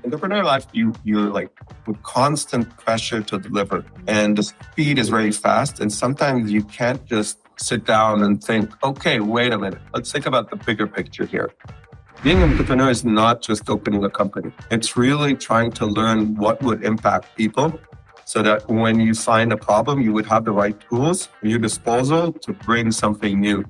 entrepreneurial life, you're like with constant pressure to deliver, and the speed is very fast. And sometimes you can't just sit down and think, okay, wait a minute, let's think about the bigger picture here. Being an entrepreneur is not just opening a company. It's really trying to learn what would impact people so that when you find a problem, you would have the right tools at your disposal to bring something new.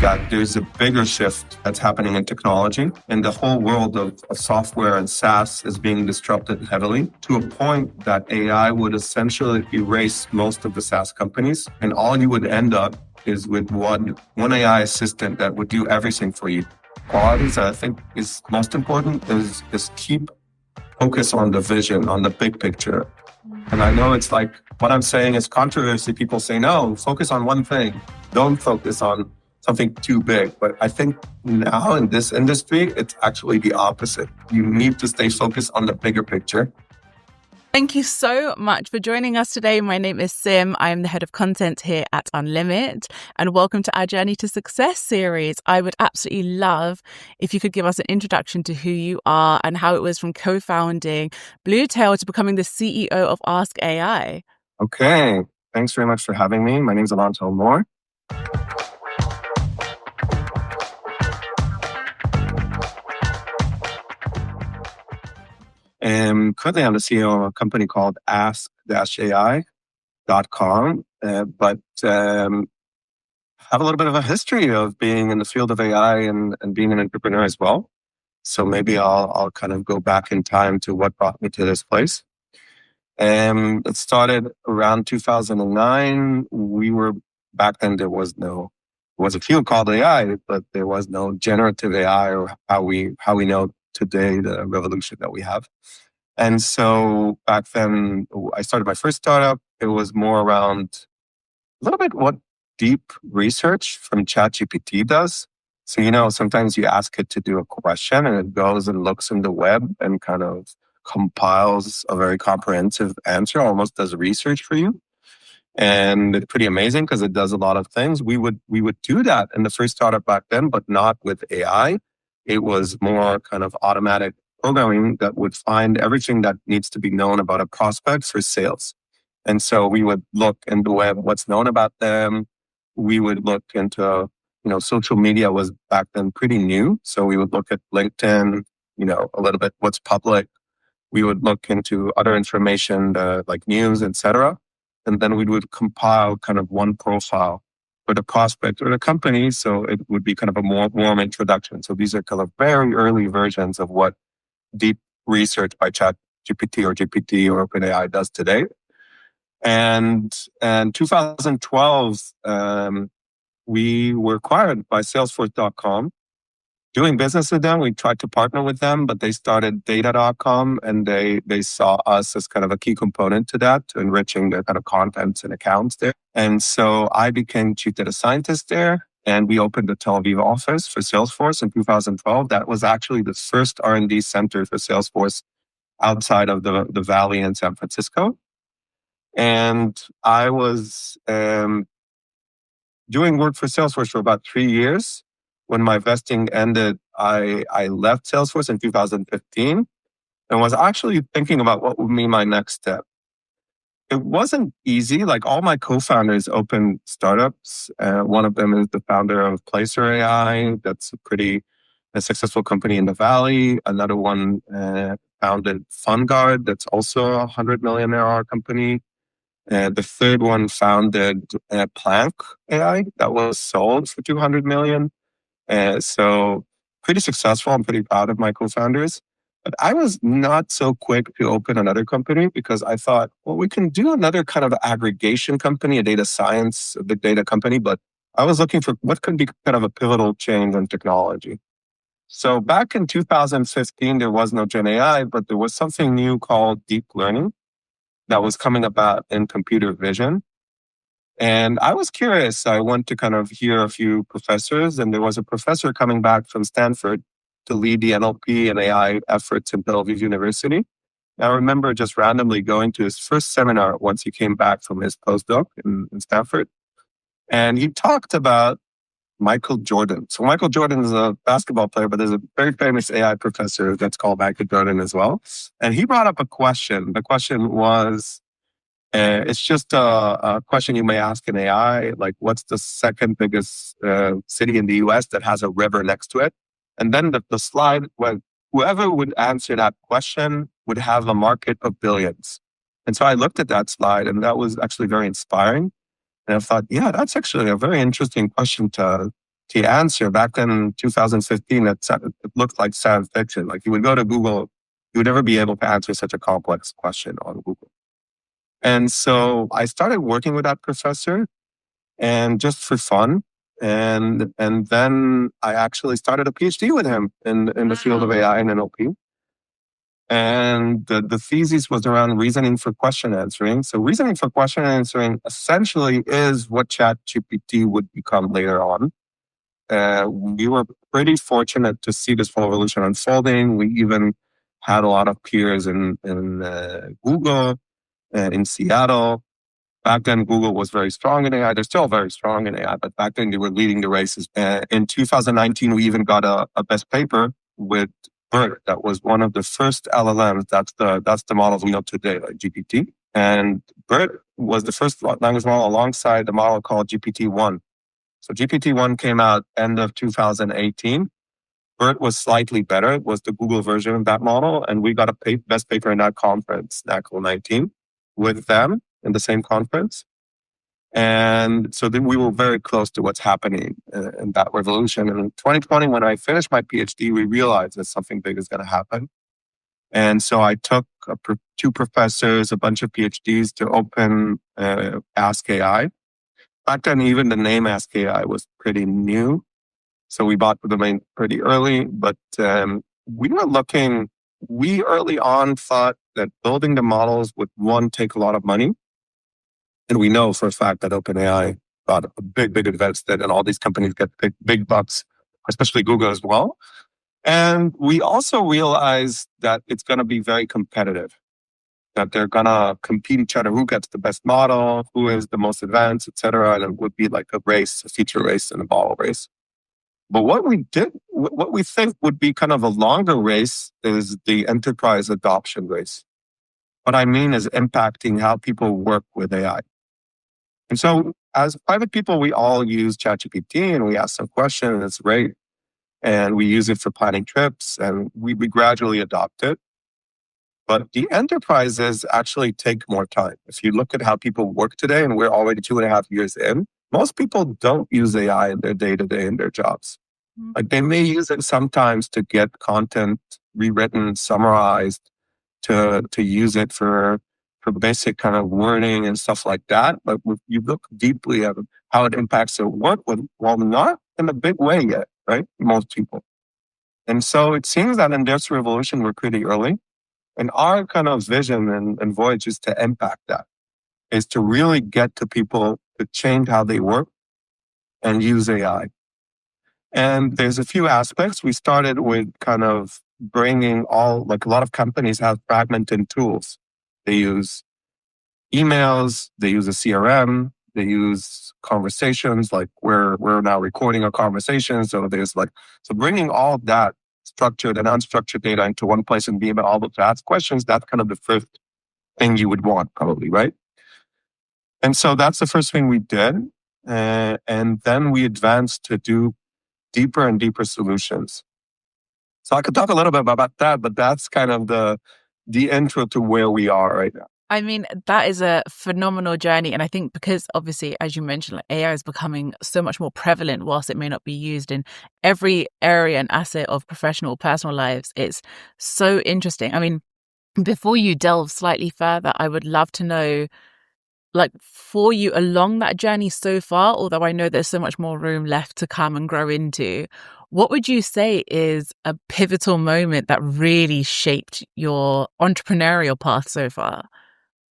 That there's a bigger shift that's happening in technology, and the whole world of software and SaaS is being disrupted heavily to a point that AI would essentially erase most of the SaaS companies, and all you would end up is with one AI assistant that would do everything for you. Qualities that I think is most important is keep focus on the vision, on the big picture. And I know it's like what I'm saying is controversy. People say, no, focus on one thing. Don't focus on something too big. But I think now in this industry, it's actually the opposite. You need to stay focused on the bigger picture. Thank you so much for joining us today. My name is Sim. I am the head of content here at Unlimit, and welcome to our Journey to Success series. I would absolutely love if you could give us an introduction to who you are and how it was from co-founding Bluetail to becoming the CEO of Ask AI. Okay. Thanks very much for having me. My name is Alon Talmor. Currently, I'm the CEO of a company called ask-ai.com, but have a little bit of a history of being in the field of AI and being an entrepreneur as well. So maybe I'll kind of go back in time to what brought me to this place. It started around 2009. Back then there was a field called AI, but there was no generative AI or how we know today the revolution that we have. And so back then I started my first startup. It was more around a little bit what deep research from ChatGPT does. So, sometimes you ask it to do a question and it goes and looks in the web and kind of compiles a very comprehensive answer, almost does research for you. And it's pretty amazing because it does a lot of things. We would do that in the first startup back then, but not with AI. It was more kind of automatic programming that would find everything that needs to be known about a prospect for sales. And so we would look in the web, what's known about them. We would look into, social media was back then pretty new. So we would look at LinkedIn, a little bit what's public. We would look into other information like news, etc. And then we would compile kind of one profile for the prospect or the company. So it would be kind of a more warm introduction. So these are kind of very early versions of what deep research by ChatGPT or GPT or OpenAI does today. And in 2012, we were acquired by Salesforce.com. Doing business with them, we tried to partner with them, but they started data.com and they saw us as kind of a key component to that, to enriching their kind of contents and accounts there. And so I became chief data scientist there, and we opened the Tel Aviv office for Salesforce in 2012. That was actually the first R&D center for Salesforce outside of the Valley in San Francisco. And I was doing work for Salesforce for about 3 years. When my vesting ended, I left Salesforce in 2015 and was actually thinking about what would be my next step. It wasn't easy. Like all my co-founders opened startups. One of them is the founder of Placer AI. That's a successful company in the Valley. Another one founded FunGuard. That's also a $100 million ARR company. The third one founded Plank AI. That was sold for $200 million. So pretty successful. I'm pretty proud of my co-founders. But I was not so quick to open another company because I thought, well, we can do another kind of aggregation company, a data science, a big data company. But I was looking for what could be kind of a pivotal change in technology. So back in 2015, there was no Gen AI, but there was something new called deep learning that was coming about in computer vision. And I was curious. I went to kind of hear a few professors, and there was a professor coming back from Stanford to lead the NLP and AI efforts in Tel Aviv University. And I remember just randomly going to his first seminar once he came back from his postdoc in Stanford. And he talked about Michael Jordan. So Michael Jordan is a basketball player, but there's a very famous AI professor that's called Michael Jordan as well. And he brought up a question. The question was, it's just a question you may ask an AI, like what's the second biggest city in the US that has a river next to it? And then the slide went, whoever would answer that question would have a market of billions. And so I looked at that slide and that was actually very inspiring. And I thought, yeah, that's actually a very interesting question to answer. Back in 2015, it looked like science fiction. Like you would go to Google, you would never be able to answer such a complex question on Google. And so I started working with that professor and just for fun. And then I actually started a PhD with him in the field of AI and NLP. And the thesis was around reasoning for question answering. So reasoning for question answering essentially is what ChatGPT would become later on. We were pretty fortunate to see this whole revolution unfolding. We even had a lot of peers in Google, in Seattle. Back then, Google was very strong in AI. They're still very strong in AI, but back then they were leading the races. In 2019, we even got a best paper with BERT. That was one of the first LLMs. That's the models we know today, like GPT. And BERT was the first language model alongside the model called GPT-1. So GPT-1 came out end of 2018. BERT was slightly better. It was the Google version of that model. And we got a best paper in that conference, NACL 19, with them in the same conference. And so then we were very close to what's happening in that revolution. And in 2020, when I finished my PhD, we realized that something big is going to happen. And so I took two professors, a bunch of PhDs to open Ask AI. Back then, even the name Ask AI was pretty new. So we bought the domain pretty early, but we early on thought that building the models would, one, take a lot of money. And we know for a fact that OpenAI got a big invested and all these companies get big bucks, especially Google as well. And we also realized that it's going to be very competitive, that they're going to compete each other. Who gets the best model? Who is the most advanced, et cetera. And it would be like a race, a feature race and a ball race. But what we think would be kind of a longer race is the enterprise adoption race. What I mean is impacting how people work with AI. And so as private people, we all use ChatGPT and we ask some questions and it's great. And we use it for planning trips and we gradually adopt it. But the enterprises actually take more time. If you look at how people work today, and we're already 2.5 years in, most people don't use AI in their day-to-day in their jobs. Like they may use it sometimes to get content rewritten, summarized, to use it for basic kind of wording and stuff like that. But if you look deeply at how it impacts their work, well, not in a big way yet, right? Most people. And so it seems that in this revolution, we're pretty early. And our kind of vision and voyage is to impact that, is to really get to people to change how they work and use AI. And there's a few aspects. We started with kind of bringing like a lot of companies have fragmented tools. They use emails, they use a CRM, they use conversations, like we're now recording a conversation. So bringing all of that structured and unstructured data into one place and being able to ask questions, that's kind of the first thing you would want probably, right? And so that's the first thing we did. And then we advanced to do deeper and deeper solutions. So I could talk a little bit about that, but that's kind of the intro to where we are right now. I mean, that is a phenomenal journey. And I think because obviously, as you mentioned, like AI is becoming so much more prevalent whilst it may not be used in every area and asset of professional, personal lives. It's so interesting. I mean, before you delve slightly further, I would love to know, like, for you along that journey so far, although I know there's so much more room left to come and grow into, what would you say is a pivotal moment that really shaped your entrepreneurial path so far?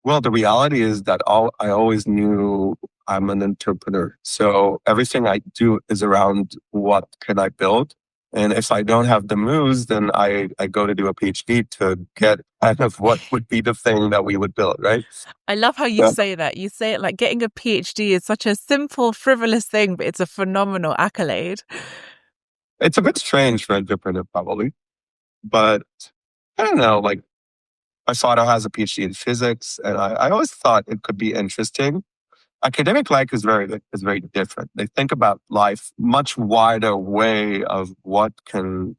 Well, the reality is that I always knew I'm an entrepreneur. So everything I do is around what can I build And if I don't have the moves, then I go to do a PhD to get kind of what would be the thing that we would build, right? I love how you Yeah. say that. You say it like getting a PhD is such a simple, frivolous thing, but it's a phenomenal accolade. It's a bit strange for entrepreneur probably, but I don't know, like my father has a PhD in physics and I always thought it could be interesting. Academic life is very different. They think about life much wider way of what can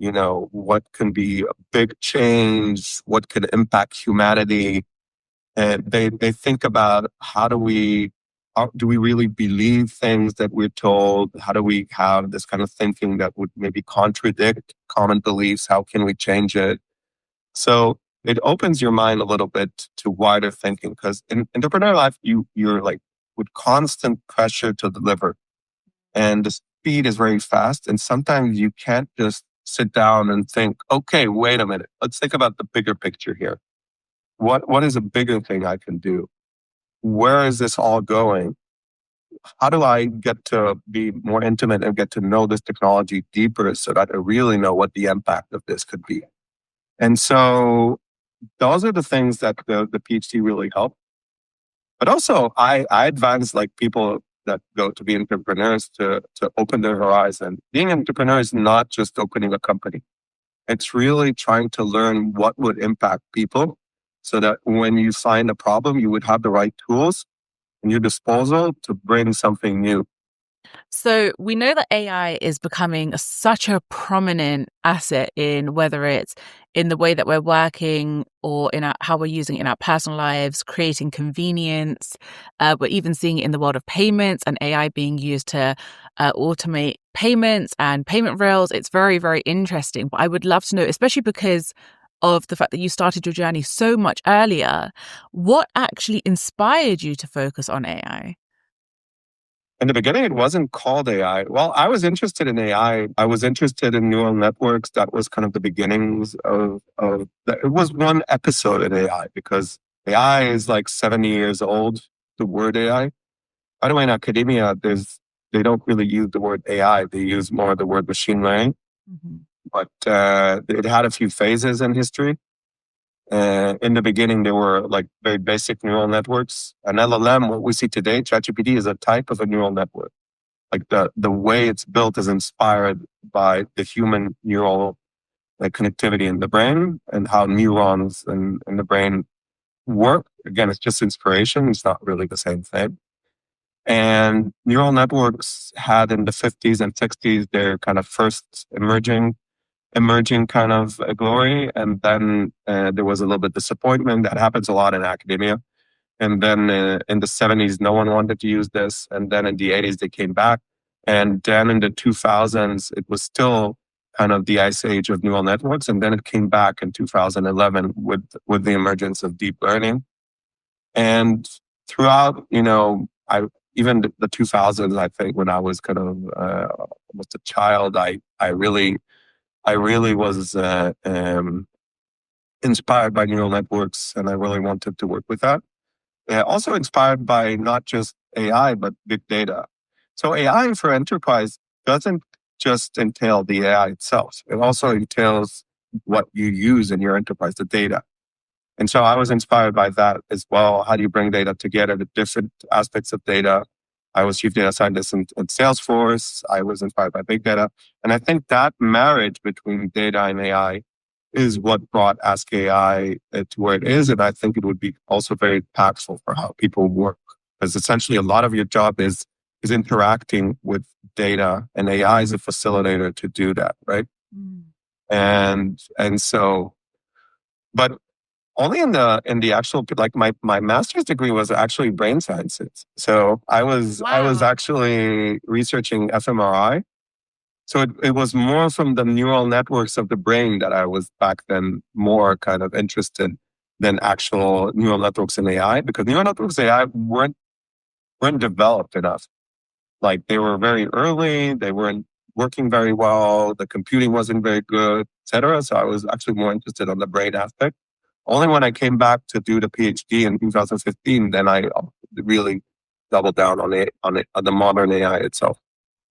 be a big change, what could impact humanity. And they think about how do we really believe things that we're told? How do we have this kind of thinking that would maybe contradict common beliefs? How can we change it? So it opens your mind a little bit to wider thinking because in entrepreneurial life, you're like with constant pressure to deliver and the speed is very fast. And sometimes you can't just sit down and think, okay, wait a minute. Let's think about the bigger picture here. What is a bigger thing I can do? Where is this all going? How do I get to be more intimate and get to know this technology deeper so that I really know what the impact of this could be? And so those are the things that the PhD really help. But also, I advise like people that go to be entrepreneurs to open their horizon. Being an entrepreneur is not just opening a company. It's really trying to learn what would impact people so that when you find a problem, you would have the right tools in your disposal to bring something new. So we know that AI is becoming such a prominent asset in whether it's in the way that we're working or in how we're using it in our personal lives, creating convenience. We're even seeing it in the world of payments and AI being used to automate payments and payment rails. It's very, very interesting. But I would love to know, especially because of the fact that you started your journey so much earlier, what actually inspired you to focus on AI? In the beginning, it wasn't called AI. Well, I was interested in AI. I was interested in neural networks. That was kind of the beginnings of it was one episode in AI because AI is like 70 years old, the word AI. By the way, in academia, they don't really use the word AI. They use more the word machine learning. Mhm. But it had a few phases in history. In the beginning, they were like very basic neural networks. An LLM, what we see today, ChatGPT, is a type of a neural network. Like the way it's built is inspired by the human neural connectivity in the brain and how neurons in the brain work. Again, it's just inspiration. It's not really the same thing. And neural networks had in the 50s and 60s their kind of first emerging kind of glory. And then there was a little bit disappointment. That happens a lot in academia. And then in the 70s, no one wanted to use this. And then in the 80s, they came back. And then in the 2000s, it was still kind of the ice age of neural networks. And then it came back in 2011 with the emergence of deep learning. And throughout, even the 2000s, I think when I was kind of almost a child, I really was inspired by neural networks, and I really wanted to work with that. Also inspired by not just AI, but big data. So AI for enterprise doesn't just entail the AI itself. It also entails what you use in your enterprise, the data. And so I was inspired by that as well. How do you bring data together, the different aspects of data? I was chief data scientist in Salesforce. I was inspired by big data. And I think that marriage between data and AI is what brought Ask AI to where it is. And I think it would be also very impactful for how people work. Because essentially a lot of your job is interacting with data and AI is a facilitator to do that, right? Mm. And so, but only in the actual like my master's degree was actually brain sciences. So I was Wow. actually researching fMRI. So it was more from the neural networks of the brain that I was back then more kind of interested than actual neural networks in AI because neural networks AI weren't developed enough. Like they were very early, they weren't working very well, the computing wasn't very good, etc. So I was actually more interested on the brain aspect. Only when I came back to do the PhD in 2015, then I really doubled down on the modern AI itself.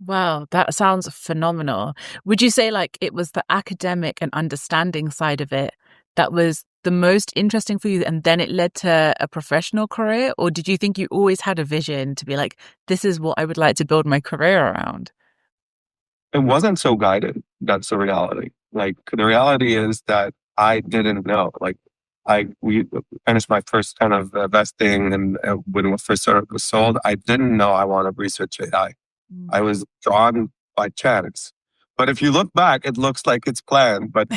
Wow, that sounds phenomenal. Would you say like it was the academic and understanding side of it that was the most interesting for you and then it led to a professional career? Or did you think you always had a vision to be like, this is what I would like to build my career around? It wasn't so guided. That's the reality. Like the reality is that I didn't know. Like we finished my first kind of vesting, and when the first startup was sold, I didn't know I wanted to research AI. I was drawn by chance. But if you look back, it looks like it's planned, but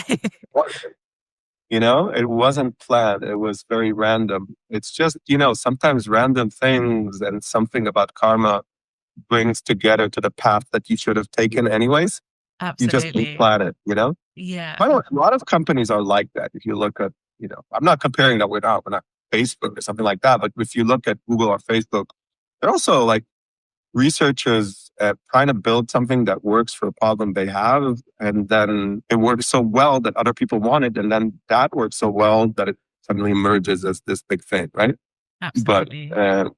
it wasn't planned. It was very random. It's just, sometimes random things and something about karma brings together to the path that you should have taken anyways. You just didn't Absolutely. plan it. Yeah. By the way, a lot of companies are like that. If you look at, I'm not comparing that we're not Facebook or something like that, but if you look at Google or Facebook, they're also like researchers trying to build something that works for a problem they have. And then it works so well that other people want it. And then that works so well that it suddenly emerges as this big thing, right? But Absolutely.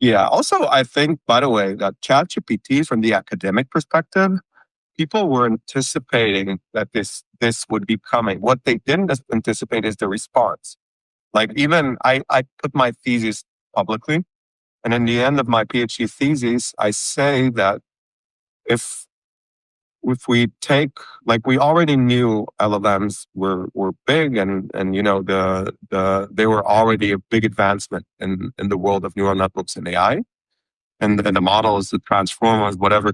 yeah, also, I think, by the way, that ChatGPT from the academic perspective, people were anticipating that this would be coming. What they didn't anticipate is the response. Like even I put my thesis publicly, and in the end of my PhD thesis, I say that if if we take like we already knew LLMs were big and they were already a big advancement in the world of neural networks and AI and the models, the transformers, whatever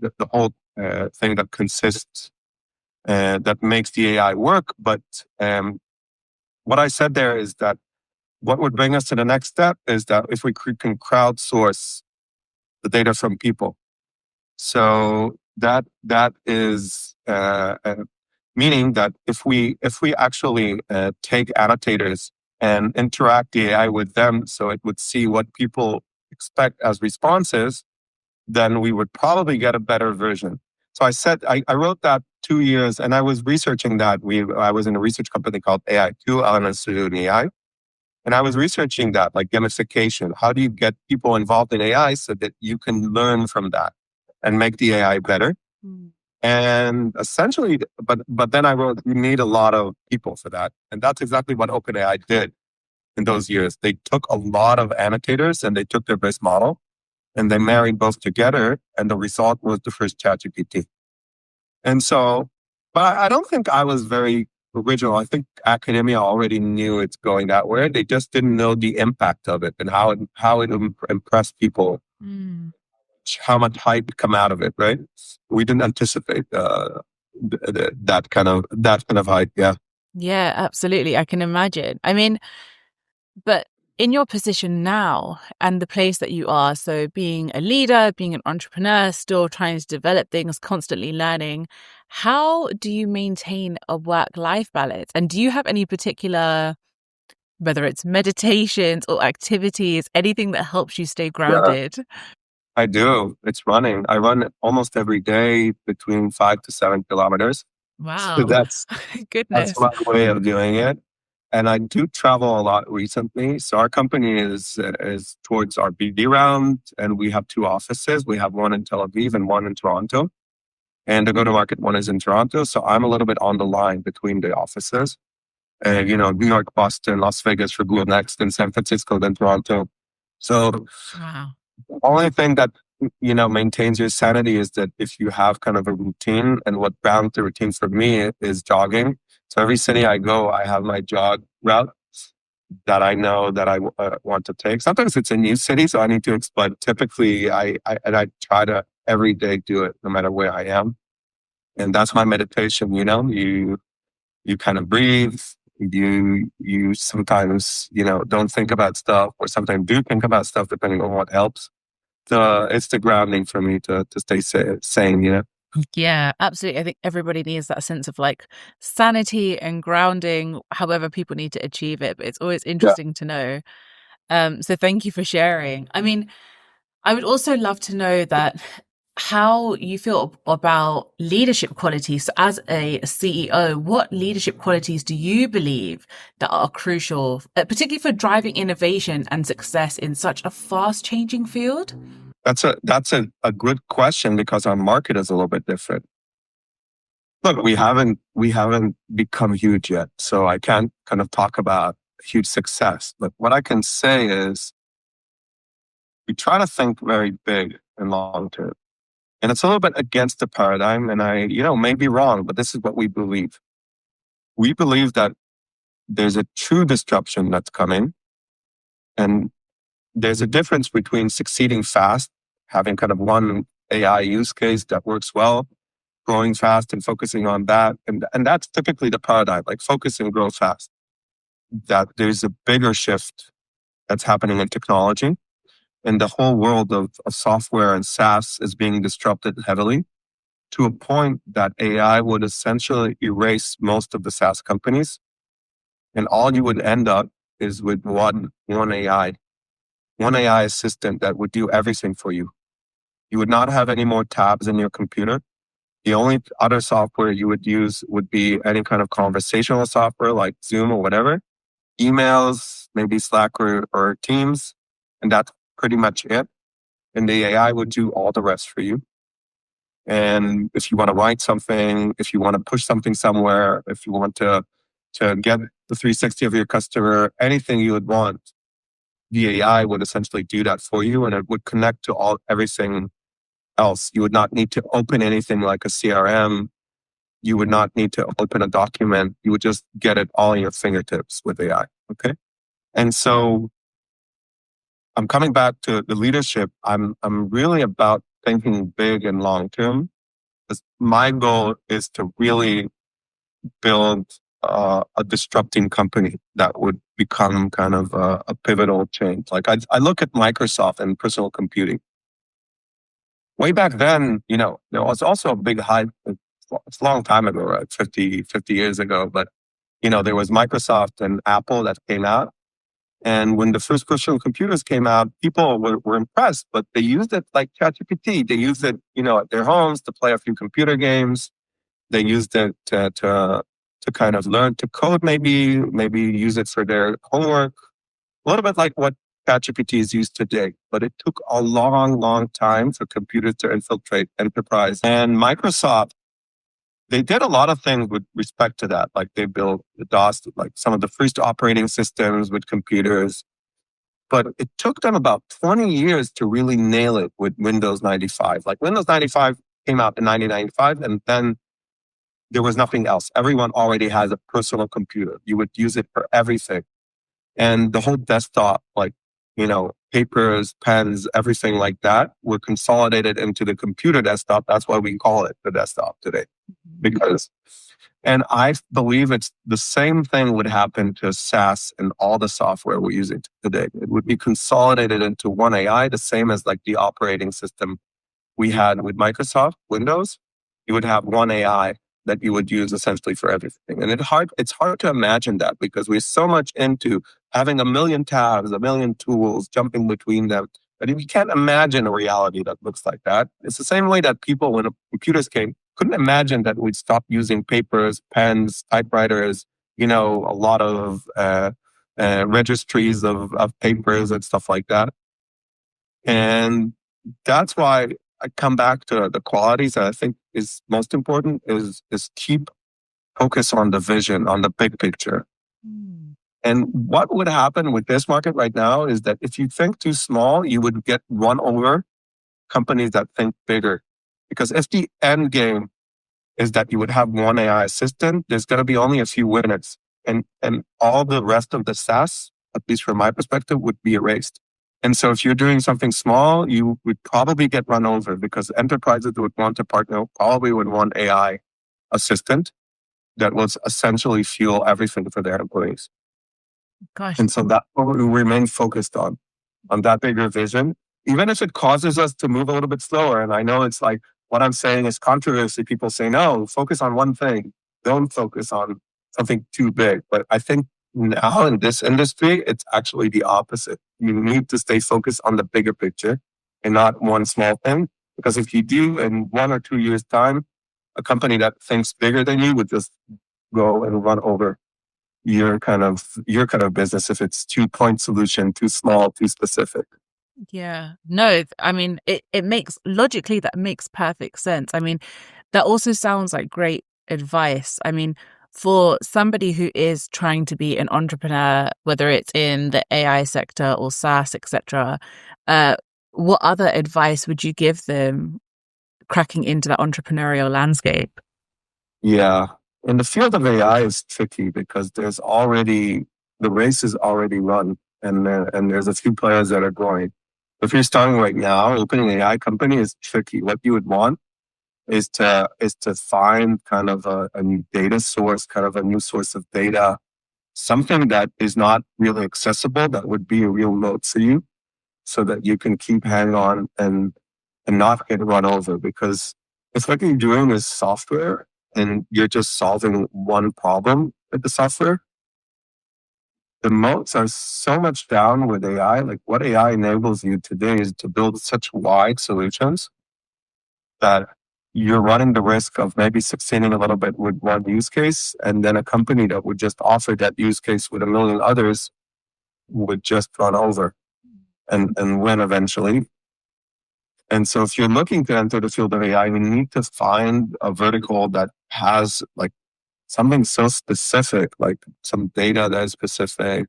the whole thing that consists that makes the AI work. But what I said there is that what would bring us to the next step is that if we can crowdsource the data from people. So that is meaning that if we actually take annotators and interact the AI with them, so it would see what people expect as responses, then we would probably get a better version. So I said I wrote that 2 years, and I was researching that. I was in a research company called AI2, Alon Talmor AI, and I was researching that, like gamification. How do you get people involved in AI so that you can learn from that and make the AI better? Mm. And essentially, but then I wrote, you need a lot of people for that, and that's exactly what OpenAI did in those years. They took a lot of annotators and they took their best model and they married both together, and the result was the first ChatGPT. And so, but I don't think I was very original. I think academia already knew it's going that way. They just didn't know the impact of it and how it impressed people, Mm. how much hype come out of it. Right? We didn't anticipate that kind of hype. Yeah. Yeah, absolutely. I can imagine. I mean, but in your position now and the place that you are, so being a leader, being an entrepreneur, still trying to develop things, constantly learning, how do you maintain a work-life balance? And do you have any particular, whether it's meditations or activities, anything that helps you stay Yeah. grounded? I do. It's running. I run almost every day between 5 to 7 kilometers. So Wow. that's Goodness. my way of doing it. And I do travel a lot recently. So our company is towards our BD round, and we have two offices. We have one in Tel Aviv and one in Toronto. And the go-to-market one is in Toronto. So I'm a little bit on the line between the offices. New York, Boston, Las Vegas for Google next, and San Francisco, then Toronto. So Wow. the only thing that maintains your sanity is that if you have kind of a routine, and what bound the routine for me is jogging. So every city I go, I have my jog route that I know that I want to take. Sometimes it's a new city, so I need to explore. Typically, I try to every day do it, no matter where I am, and that's my meditation. You kind of breathe. You sometimes don't think about stuff, or sometimes do think about stuff, depending on what helps. It's the grounding for me to stay sane. Yeah, absolutely. I think everybody needs that sense of like sanity and grounding, however people need to achieve it. But it's always Yeah. interesting to know. So thank you for sharing. I mean, I would also love to know that how you feel about leadership qualities. So as a CEO, what leadership qualities do you believe that are crucial, particularly for driving innovation and success in such a fast changing field? That's a good question because our market is a little bit different. Look, we haven't become huge yet, so I can't kind of talk about huge success. But what I can say is we try to think very big and long term. And it's a little bit against the paradigm. And I, may be wrong, but this is what we believe. We believe that there's a true disruption that's coming. And there's a difference between succeeding fast, having kind of one AI use case that works well, growing fast and focusing on that. And that's typically the paradigm, like focus and grow fast. That there's a bigger shift that's happening in technology. And the whole world of software and SaaS is being disrupted heavily to a point that AI would essentially erase most of the SaaS companies. And all you would end up is with one AI assistant that would do everything for you. You would not have any more tabs in your computer. The only other software you would use would be any kind of conversational software like Zoom or whatever, emails, maybe Slack or Teams, and that's pretty much it. And the AI would do all the rest for you. And if you want to write something, if you want to push something somewhere, if you want to get the 360 of your customer, anything you would want, the AI would essentially do that for you, and it would connect to everything else. You would not need to open anything like a CRM. You would not need to open a document. You would just get it all in your fingertips with AI. Okay. And so I'm coming back to the leadership. I'm really about thinking big and long term. My goal is to really build a disrupting company that would become kind of a pivotal change. Like I look at Microsoft and personal computing. Way back then, there was also a big hype. It's a long time ago, right? 50 years ago. But, there was Microsoft and Apple that came out. And when the first personal computers came out, people were impressed, but they used it like ChatGPT. They used it, at their homes to play a few computer games. They used it to kind of learn to code, maybe use it for their homework. A little bit like what ChatGPT is used today. But it took a long, long time for computers to infiltrate enterprise. And Microsoft, they did a lot of things with respect to that. Like they built the DOS, like some of the first operating systems with computers. But it took them about 20 years to really nail it with Windows 95. Like Windows 95 came out in 1995, and then there was nothing else. Everyone already has a personal computer. You would use it for everything. And the whole desktop, like, papers, pens, everything like that were consolidated into the computer desktop. That's why we call it the desktop today. And I believe it's the same thing would happen to SaaS and all the software we're using today. It would be consolidated into one AI, the same as like the operating system we had with Microsoft Windows. You would have one AI that you would use essentially for everything. And it's hard to imagine that because we're so much into having a million tabs, a million tools, jumping between them. But if you can't imagine a reality that looks like that, it's the same way that people, when computers came, couldn't imagine that we'd stop using papers, pens, typewriters, a lot of registries of papers and stuff like that. And that's why I come back to the qualities that I think is most important is keep focus on the vision, on the big picture. And what would happen with this market right now is that if you think too small, you would get run over companies that think bigger. Because if the end game is that you would have one AI assistant, there's going to be only a few winners. And all the rest of the SaaS, at least from my perspective, would be erased. And so if you're doing something small, you would probably get run over because enterprises would want to partner probably with one AI assistant that will essentially fuel everything for their employees. Gosh. And so that's what we remain focused on that bigger vision, even if it causes us to move a little bit slower. And I know it's like what I'm saying is controversy. People say, no, focus on one thing. Don't focus on something too big. But I think now in this industry, it's actually the opposite. You need to stay focused on the bigger picture and not one small thing. Because if you do in 1 or 2 years' time, a company that thinks bigger than you would just go and run over your kind of business if it's too point solution, too small, too specific. Yeah. No, I mean, it makes logically that makes perfect sense. I mean, that also sounds like great advice. I mean, for somebody who is trying to be an entrepreneur, whether it's in the AI sector or SaaS, etc., uh, what other advice would you give them cracking into that entrepreneurial landscape? Yeah. In the field of AI is tricky because the race is already run, and there's a few players that are growing. If you're starting right now, opening an AI company is tricky. What you would want is to find kind of a new data source, kind of a new source of data, something that is not really accessible, that would be a real moat for you, so that you can keep hanging on and not get run over. Because if what you're doing is software and you're just solving one problem with the software, the moats are so much down with AI. Like what AI enables you today is to build such wide solutions that you're running the risk of maybe succeeding a little bit with one use case, and then a company that would just offer that use case with a million others would just run over and win eventually. And so if you're looking to enter the field of AI, you need to find a vertical that has like something so specific, like some data that is specific.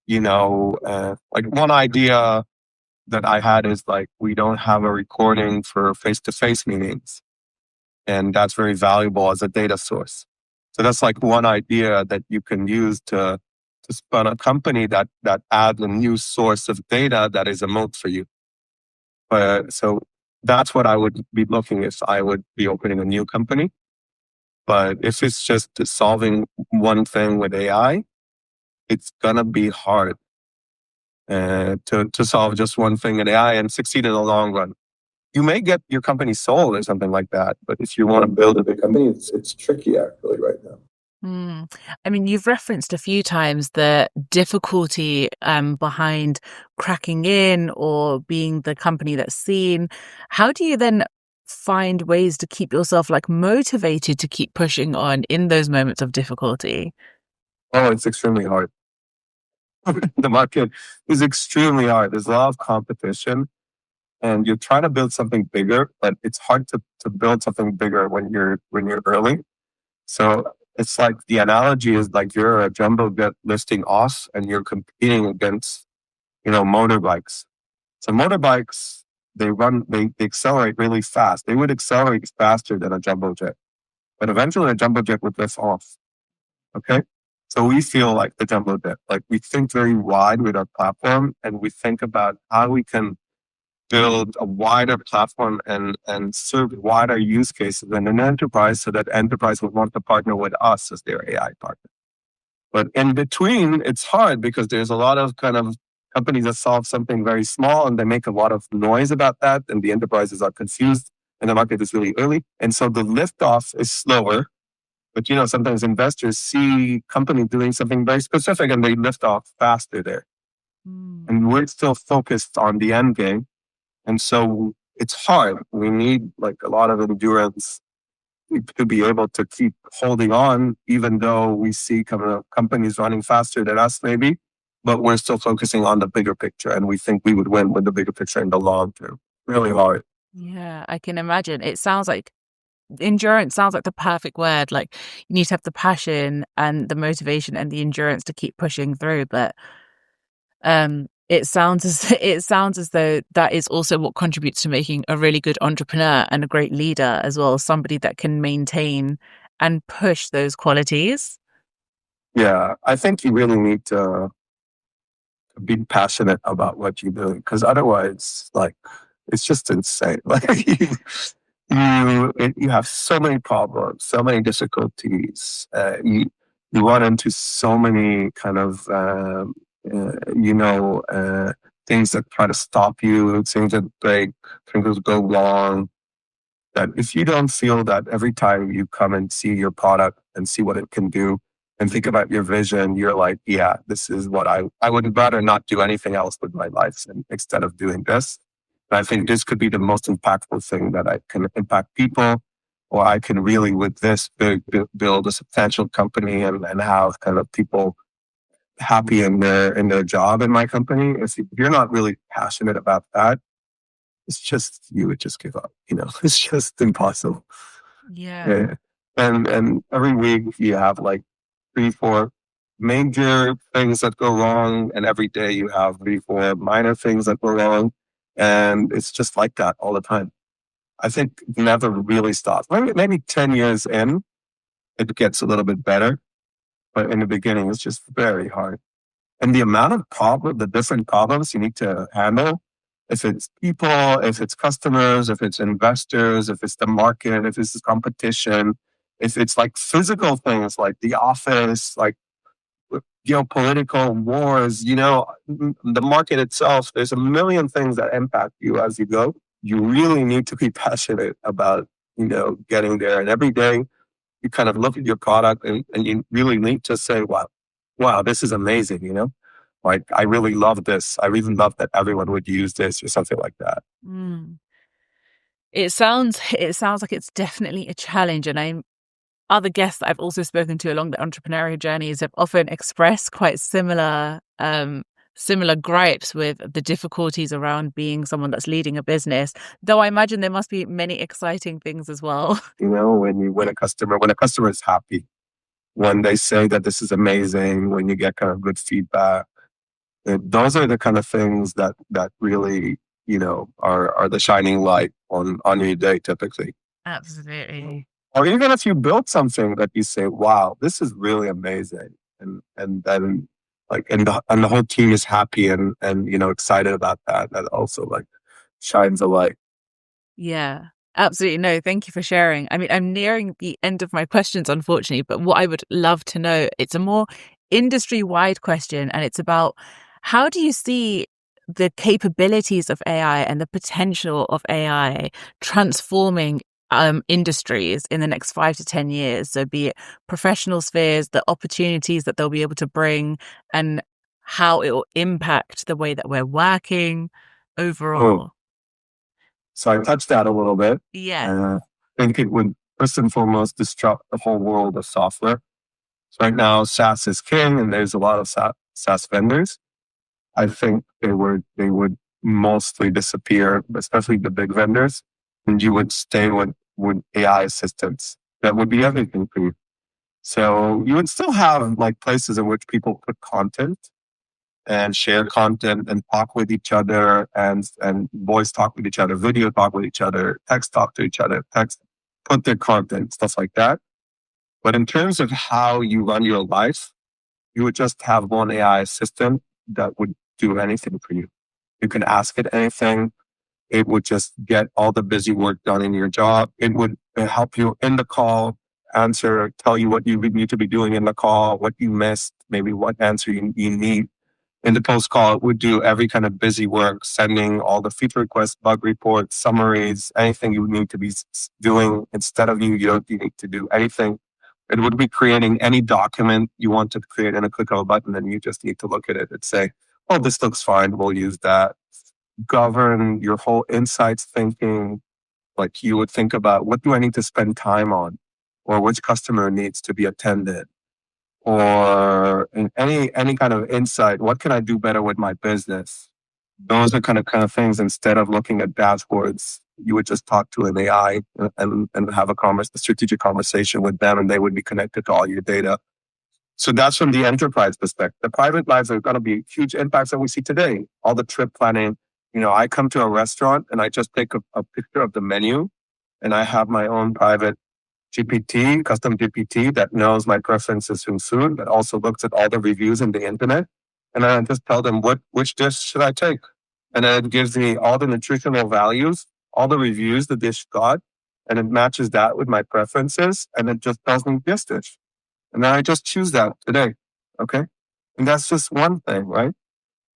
Like one idea that I had is like, we don't have a recording for face-to-face meetings. And that's very valuable as a data source. So that's like one idea that you can use to spun a company that adds a new source of data that is a moat for you. So that's what I would be looking if I would be opening a new company. But if it's just solving one thing with AI, it's gonna be hard to solve just one thing in AI and succeed in the long run. You may get your company sold or something like that, but if you want to build a big company, it's tricky actually right now. Mm. I mean, you've referenced a few times the difficulty behind cracking in or being the company that's seen. How do you then find ways to keep yourself like motivated to keep pushing on in those moments of difficulty? Oh, it's extremely hard. The market is extremely hard. There's a lot of competition, and you're trying to build something bigger, but it's hard to build something bigger when you're early. So it's like the analogy is like you're a jumbo jet listing off and you're competing against, motorbikes. So motorbikes, they accelerate really fast. They would accelerate faster than a jumbo jet, but eventually a jumbo jet would lift off. Okay. So we feel like the jumbo jet, like we think very wide with our platform, and we think about how we can build a wider platform and serve wider use cases in an enterprise, so that enterprise would want to partner with us as their AI partner. But in between, it's hard because there's a lot of kind of companies that solve something very small and they make a lot of noise about that, and the enterprises are confused and the market is really early. And so the liftoff is slower. But sometimes investors see company doing something very specific and they lift off faster there. Mm. And we're still focused on the end game. And so it's hard. We need like a lot of endurance to be able to keep holding on, even though we see companies running faster than us, maybe. But we're still focusing on the bigger picture, and we think we would win with the bigger picture in the long term. Really hard. Yeah, I can imagine. It sounds like endurance sounds like the perfect word. Like you need to have the passion and the motivation and the endurance to keep pushing through. But it sounds as it sounds as though that is also what contributes to making a really good entrepreneur and a great leader as well, somebody that can maintain and push those qualities. Yeah, I think you really need to be passionate about what you do, because otherwise, like, it's just insane. Like you have so many problems, so many difficulties. You run into so many kind of things that try to stop you, things that break, things that go wrong. That if you don't feel that every time you come and see your product and see what it can do and think about your vision, you're like, yeah, this is what I would rather not do anything else with my life instead of doing this. And I think this could be the most impactful thing, that I can impact people, or I can really, with this, build a substantial company and have kind of people happy in their job in my company, if you're not really passionate about that, it's just you would just give up. It's just impossible. Yeah. Yeah. And every week you have like 3, 4 major things that go wrong, and every day you have 3, 4 minor things that go wrong, and it's just like that all the time. I think it never really stops. Maybe 10 years in, it gets a little bit better, but in the beginning, it's just very hard. And the amount of the different problems you need to handle, if it's people, if it's customers, if it's investors, if it's the market, if it's the competition, if it's like physical things like the office, like geopolitical wars, the market itself, there's a million things that impact you as you go. You really need to be passionate about, getting there. And every day you kind of look at your product and you really need to say, wow, this is amazing, Like, I really love this. I really love that everyone would use this or something like that. Mm. It sounds like it's definitely a challenge, and other guests that I've also spoken to along the entrepreneurial journeys have often expressed quite similar gripes with the difficulties around being someone that's leading a business. Though I imagine there must be many exciting things as well. When you win when a customer is happy, when they say that this is amazing, when you get kind of good feedback, those are the kind of things that really, are the shining light on your day typically. Absolutely. Or even if you build something that you say, wow, this is really amazing. And then like, and the whole team is happy and, excited about that. That also like shines a light. Yeah, absolutely. No, thank you for sharing. I mean, I'm nearing the end of my questions, unfortunately, but what I would love to know, it's a more industry-wide question, and it's about how do you see the capabilities of AI and the potential of AI transforming industries in the next 5 to 10 years? So be it professional spheres, the opportunities that they'll be able to bring, and how it will impact the way that we're working Oh, overall. so I touched that a little bit. Yeah. I think it would first and foremost disrupt the whole world of software. So right now, SaaS is king, and there's a lot of SaaS vendors. I think they would mostly disappear, especially the big vendors, and you would stay with AI assistants. That would be everything for you. So you would still have like places in which people put content and share content and talk with each other and voice talk with each other, video talk with each other, text talk to each other, text put their content, stuff like that. But in terms of how you run your life, you would just have one AI assistant that would do anything for you. You can ask it anything. It would just get all the busy work done in your job. It would help you in the call, answer, tell you what you need to be doing in the call, what you missed, maybe what answer you need. In the post call, it would do every kind of busy work, sending all the feature requests, bug reports, summaries, anything you need to be doing instead of you. You don't need to do anything. It would be creating any document you want to create in a click of a button, and you just need to look at it and say, oh, this looks fine. We'll use that. Govern your whole insights thinking. Like, you would think about, what do I need to spend time on? Or which customer needs to be attended? Or in any kind of insight, what can I do better with my business? Those are kind of things. Instead of looking at dashboards, you would just talk to an AI and have a strategic conversation with them, and they would be connected to all your data. So that's from the enterprise perspective. The private lives are going to be huge impacts that we see today. All the trip planning. I come to a restaurant and I just take a picture of the menu, and I have my own private GPT, custom GPT that knows my preferences in food, but also looks at all the reviews in the internet. And I just tell them which dish should I take. And then it gives me all the nutritional values, all the reviews the dish got, and it matches that with my preferences. And it just tells me this dish. And then I just choose that today. Okay. And that's just one thing, right?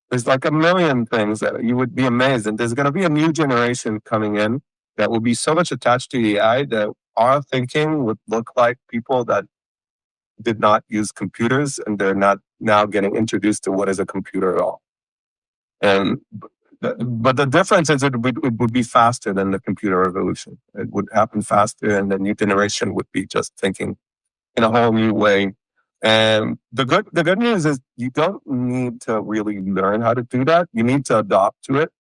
There's like a million things that you would be amazed. And there's going to be a new generation coming in that will be so much attached to AI that our thinking would look like people that did not use computers, and they're not now getting introduced to what is a computer at all. And but the difference is it would be faster than the computer revolution. It would happen faster, and the new generation would be just thinking in a whole new way. And the good news is you don't need to really learn how to do that. You need to adopt to it,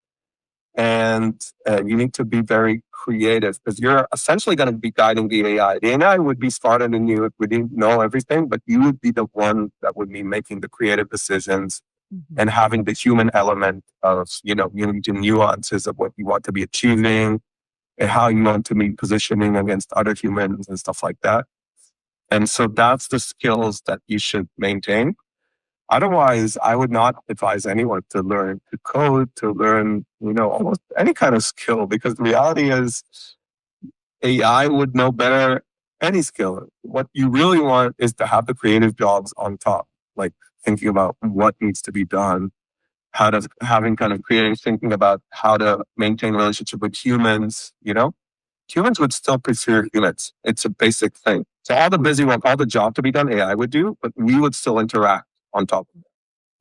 and you need to be very creative because you're essentially going to be guiding the AI. The AI would be smarter than you, it would know everything, but you would be the one that would be making the creative decisions Mhm. and having the human element of, the nuances of what you want to be achieving and how you want to be positioning against other humans and stuff like that. And so that's the skills that you should maintain. Otherwise, I would not advise anyone to learn to code, to learn, almost any kind of skill, because the reality is AI would know better any skill. What you really want is to have the creative jobs on top, like thinking about what needs to be done, having kind of creative thinking about how to maintain relationship with humans, humans would still prefer humans. It's a basic thing. So all the busy work, all the job to be done, AI would do, but we would still interact on top.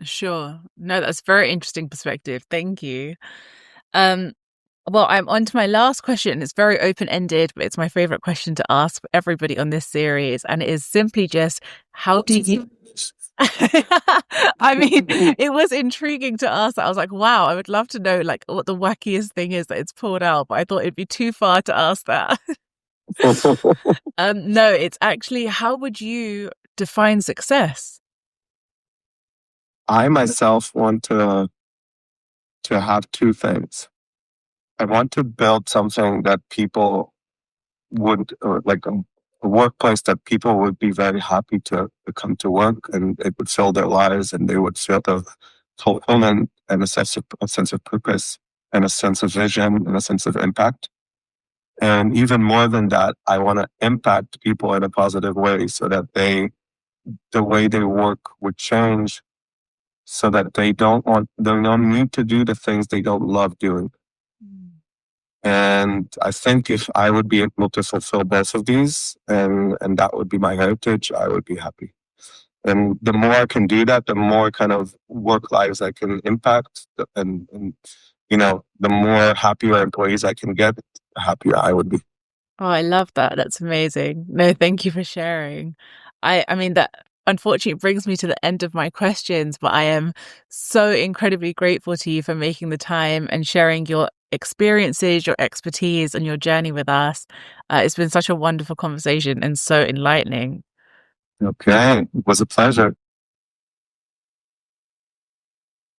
Sure. No, that's very interesting perspective. Thank you. Um, well, I'm on to my last question. It's very open-ended, but it's my favorite question to ask for everybody on this series, and it is simply just, how do you I mean, it was intriguing to ask that. I was like, wow, I would love to know like what the wackiest thing is that it's pulled out, but I thought it'd be too far to ask that. No, it's actually, how would you define success? I myself want to have two things. I want to build something that people would, or like a workplace that people would be very happy to come to work, and it would fill their lives, and they would feel the fulfillment and a sense of purpose and a sense of vision and a sense of impact. And even more than that, I want to impact people in a positive way so that the way they work would change so that they don't need to do the things they don't love doing. Mm. And I think if I would be able to fulfill both of these, and that would be my heritage, I would be happy. And the more I can do that, the more kind of work lives I can impact, and the more happier employees I can get, the happier I would be. Oh, I love that. That's amazing. No, thank you for sharing. I mean that unfortunately brings me to the end of my questions, but I am so incredibly grateful to you for making the time and sharing your experiences, your expertise, and your journey with us. It's been such a wonderful conversation and so enlightening. Okay, it was a pleasure.